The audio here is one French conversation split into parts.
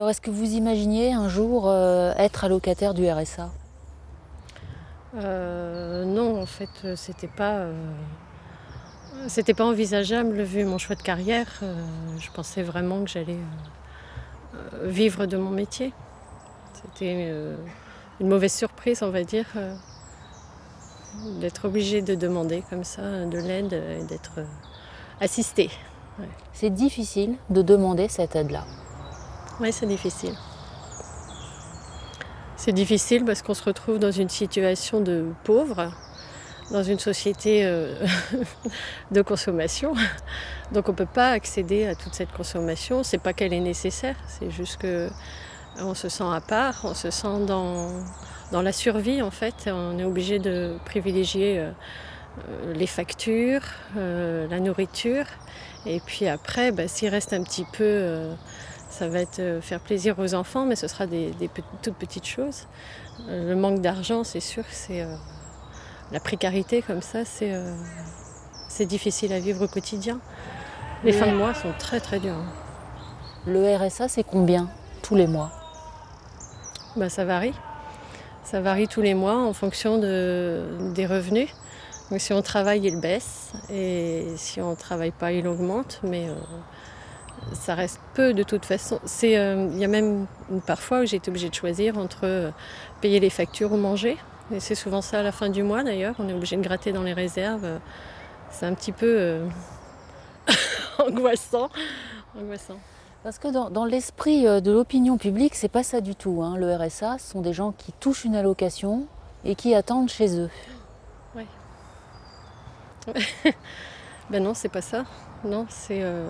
Alors, est-ce que vous imaginiez un jour être allocataire du RSA? Non, en fait, c'était pas envisageable vu mon choix de carrière. Je pensais vraiment que j'allais, vivre de mon métier. C'était, une mauvaise surprise, on va dire, d'être obligée de demander comme ça, de l'aide et d'être, assistée. Ouais. C'est difficile de demander cette aide-là. Ouais, c'est difficile. C'est difficile parce qu'on se retrouve dans une situation de pauvre, dans une société, de consommation. Donc on ne peut pas accéder à toute cette consommation. C'est pas qu'elle est nécessaire, c'est juste que on se sent à part, on se sent dans la survie en fait. On est obligé de privilégier les factures, la nourriture. Et puis après, s'il reste un petit peu, ça va être faire plaisir aux enfants, mais ce sera toutes petites choses. Le manque d'argent, c'est sûr que c'est la précarité comme ça, c'est difficile à vivre au quotidien. Les fins de Le, mois sont très très dures. le RSA, c'est combien tous les mois? Ça varie. Ça varie tous les mois en fonction des revenus. Donc si on travaille, il baisse. Et si on ne travaille pas, il augmente. Mais ça reste peu de toute façon. Il y a même parfois où j'ai été obligée de choisir entre payer les factures ou manger. Et c'est souvent ça à la fin du mois d'ailleurs. On est obligé de gratter dans les réserves. C'est un petit peu angoissant. angoissant. Parce que dans l'esprit de l'opinion publique, c'est pas ça du tout, hein. Le RSA, ce sont des gens qui touchent une allocation et qui attendent chez eux. Ouais. Ben non, c'est pas ça. Non,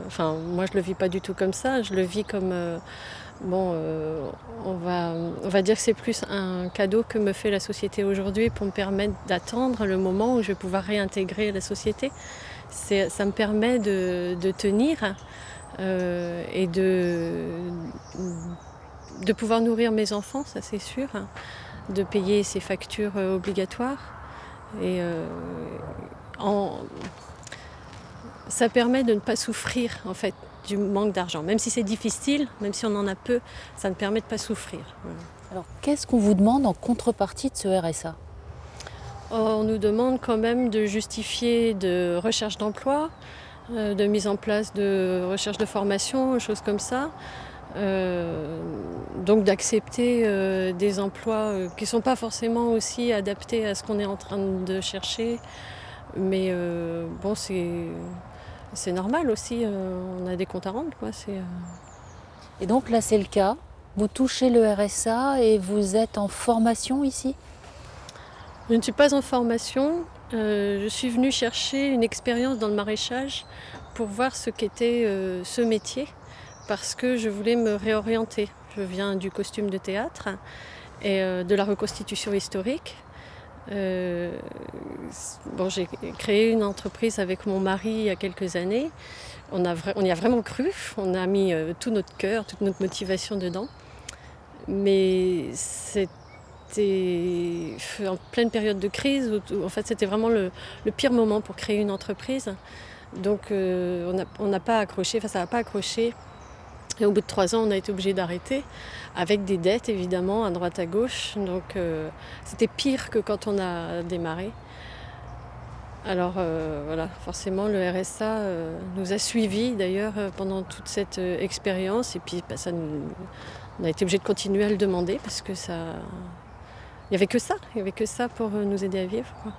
enfin, moi je le vis pas du tout comme ça. Je le vis comme bon, on va dire que c'est plus un cadeau que me fait la société aujourd'hui pour me permettre d'attendre le moment où je vais pouvoir réintégrer la société. Ça me permet de tenir et de pouvoir nourrir mes enfants, ça c'est sûr, de payer ces factures obligatoires. Et en, ça permet de ne pas souffrir en fait du manque d'argent. Même si c'est difficile, même si on en a peu, ça me permet de ne pas souffrir. Voilà. Alors, qu'est-ce qu'on vous demande en contrepartie de ce RSA? On nous demande quand même de justifier de recherche d'emploi, de mise en place de recherche de formation, choses comme ça. Donc d'accepter des emplois qui ne sont pas forcément aussi adaptés à ce qu'on est en train de chercher. Mais bon, c'est normal aussi, on a des comptes à rendre, quoi. Et donc là, c'est le cas. Vous touchez le RSA et vous êtes en formation ici? Je ne suis pas en formation, je suis venue chercher une expérience dans le maraîchage pour voir ce qu'était ce métier, parce que je voulais me réorienter. Je viens du costume de théâtre et de la reconstitution historique. J'ai créé une entreprise avec mon mari il y a quelques années. On y a vraiment cru, on a mis tout notre cœur, toute notre motivation dedans. Mais c'était en pleine période de crise, où en fait c'était vraiment le pire moment pour créer une entreprise. Donc on n'a pas accroché, enfin ça n'a pas accroché. Et au bout de 3 ans, on a été obligé d'arrêter, avec des dettes évidemment à droite à gauche. Donc c'était pire que quand on a démarré. Alors voilà, forcément le RSA nous a suivis d'ailleurs pendant toute cette expérience. Et puis on a été obligé de continuer à le demander parce que il n'y avait que ça pour nous aider à vivre, quoi.